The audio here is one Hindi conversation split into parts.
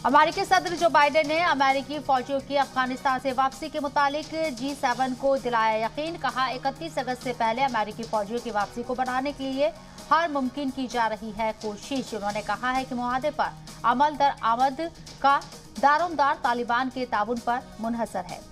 अमेरिकी सदर जो बाइडेन ने अमेरिकी फौजियों की अफगानिस्तान से वापसी के मुतालिक G7 को दिलाया यकीन। कहा 31 अगस्त से पहले अमेरिकी फौजियों की वापसी को बढ़ाने के लिए हर मुमकिन की जा रही है कोशिश। उन्होंने कहा है कि मुआहदे पर अमल दर आमद का दारोमदार तालिबान के ताउन पर मुनहसर है।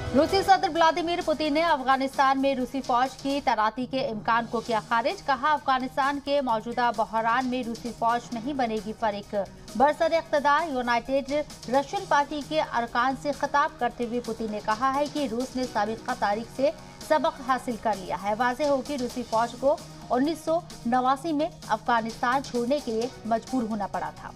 रूसी सदर व्लादिमीर पुतिन ने अफगानिस्तान में रूसी फौज की तैनाती के इम्कान को किया खारिज। कहा अफगानिस्तान के मौजूदा बहरान में रूसी फौज नहीं बनेगी फरीक। बरसर इख्तिदार यूनाइटेड रशियन पार्टी के अरकान से खिताब करते हुए पुतिन ने कहा है कि रूस ने साबिक़ा तारीख से सबक हासिल कर लिया है। वाज़ेह हो कि रूसी फौज को 1989 में अफगानिस्तान छोड़ने के लिए मजबूर होना पड़ा था।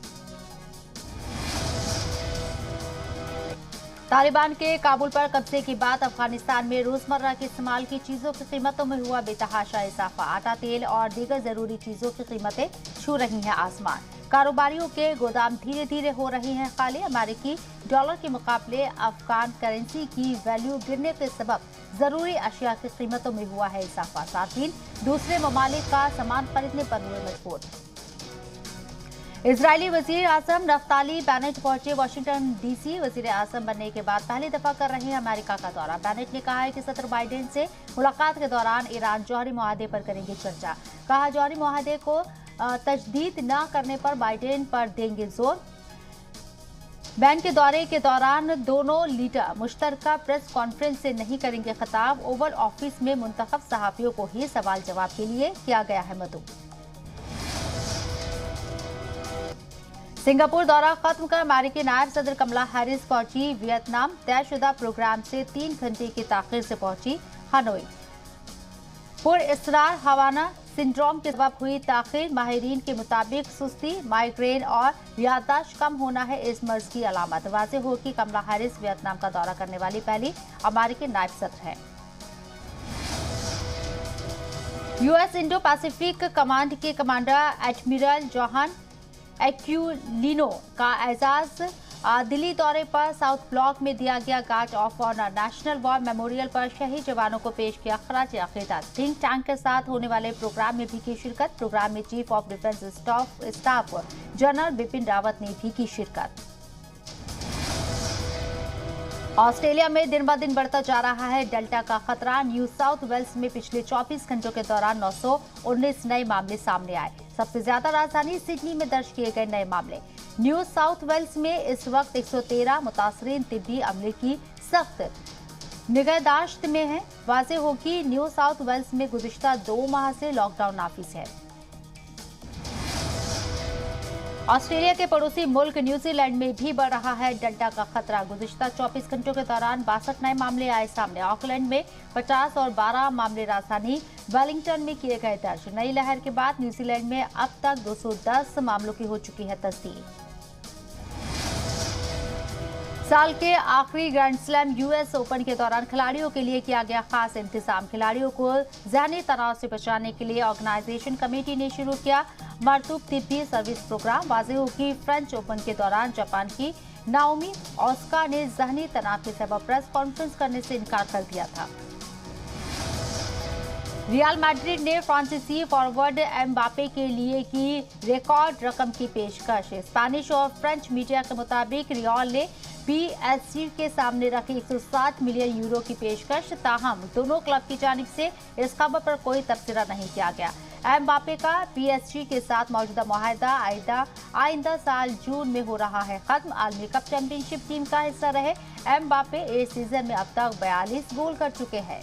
तालिबान के काबुल पर कब्जे के बाद अफगानिस्तान में रोजमर्रा के इस्तेमाल की चीजों की कीमतों में हुआ बेतहाशा इजाफा। आटा, तेल और दीगर जरूरी चीजों की कीमतें छू रही हैं आसमान। कारोबारियों के गोदाम धीरे धीरे हो रहे हैं खाली। अमेरिकी डॉलर के मुकाबले अफगान करेंसी की वैल्यू गिरने के सबब जरूरी अशिया की कीमतों में हुआ है इजाफा। साथ ही दूसरे ममालिक का सामान खरीदने पर हुए मजबूर। इजरायली वजीर आजम नफ्ताली बेनेट पहुंचे वाशिंगटन डीसी। वजीर आजम बनने के बाद पहली दफा कर रहे हैं अमेरिका का दौरा। बेनेट ने कहा है कि सदर बाइडेन से मुलाकात के दौरान ईरान जौहरी मुआहदे पर करेंगे चर्चा। कहा जौहरी मुआहदे को तजदीद न करने पर बाइडेन पर देंगे जोर। बैन के दौरे के दौरान दोनों लीडर मुश्तरका प्रेस कॉन्फ्रेंस से नहीं करेंगे खिताब। ओवल ऑफिस में मुंतखब सहाफियों को ही सवाल जवाब के लिए किया गया है मदऊ। सिंगापुर दौरा खत्म कर अमेरिकी नायब सदर कमला हैरिस पहुंची वियतनाम। तयशुदा प्रोग्राम से 3 घंटे की ताखिर से पहुंची हनोई। पुरअसरार हवाना सिंड्रोम के सबब हुई ताखिर। माहिरीन के मुताबिक सुस्ती, माइग्रेन और याददाश्त कम होना है इस मर्ज की अलामत। वाज़ेह हो कि कमला हैरिस वियतनाम का दौरा करने वाली पहली अमेरिकी नायब सदर है। यूएस इंडो पैसिफिक कमांड के कमांडर एडमिरल जोहान एक्यूलिनो का एजाज दिल्ली दौरे पर साउथ ब्लॉक में दिया गया guard of honour. National war memorial पर शहीद जवानों को पेश किया खराज अकीदत। थिंक टैंक के साथ होने वाले प्रोग्राम में भी की शिरकत। प्रोग्राम में chief of defence staff general Bipin Rawat ने भी की शिरकत। ऑस्ट्रेलिया में दिन ब दिन बढ़ता जा रहा है डेल्टा का खतरा। न्यू साउथ वेल्स में पिछले 24 घंटों के दौरान 919 नए मामले सामने आए। सबसे ज्यादा राजधानी सिडनी में दर्ज किए गए नए मामले। न्यू साउथ वेल्स में इस वक्त 113 मुतासरीन तिब्बी अमले की सख्त निगहदाश्त में है। वाज़ेह हो कि न्यू साउथ वेल्स में गुज़िश्ता 2 माह से लॉकडाउन नाफिज है। ऑस्ट्रेलिया के पड़ोसी मुल्क न्यूजीलैंड में भी बढ़ रहा है डेल्टा का खतरा। गुज़िश्ता 24 घंटों के दौरान 62 नए मामले आए सामने। ऑकलैंड में 50 और 12 मामले राजधानी वेलिंगटन में किए गए दर्ज। नई लहर के बाद न्यूजीलैंड में अब तक 210 मामलों की हो चुकी है तस्दीक। साल के आखिरी ग्रैंड स्लैम यूएस ओपन के दौरान खिलाड़ियों के लिए किया गया खास इंतजाम। खिलाड़ियों को ज़हनी तनाव से बचाने के लिए ऑर्गेनाइजेशन कमेटी ने शुरू किया मरतूब तिब्बी सर्विस प्रोग्राम। वाज़ेह हो कि फ्रेंच ओपन के दौरान जापान की नाओमी ओसाका ने ज़हनी तनाव के सबब प्रेस कॉन्फ्रेंस करने से इनकार कर दिया था। रियल मैड्रिड ने फ्रांसीसी फॉरवर्ड एम्बापे के लिए की रिकॉर्ड रकम की पेशकश। स्पेनिश और फ्रेंच मीडिया के मुताबिक रियल ने पीएसजी के सामने रखी 160 मिलियन यूरो की पेशकश। ताहम दोनों क्लब की जानिब से इस खबर पर कोई तबसरा नहीं किया गया। एम्बापे का पीएसजी के साथ मौजूदा मुआहदा आइंदा साल जून में हो रहा है खत्म। आलमी कप चैंपियनशिप टीम का हिस्सा रहे एम्बापे इस सीजन में अब तक 42 गोल कर चुके हैं।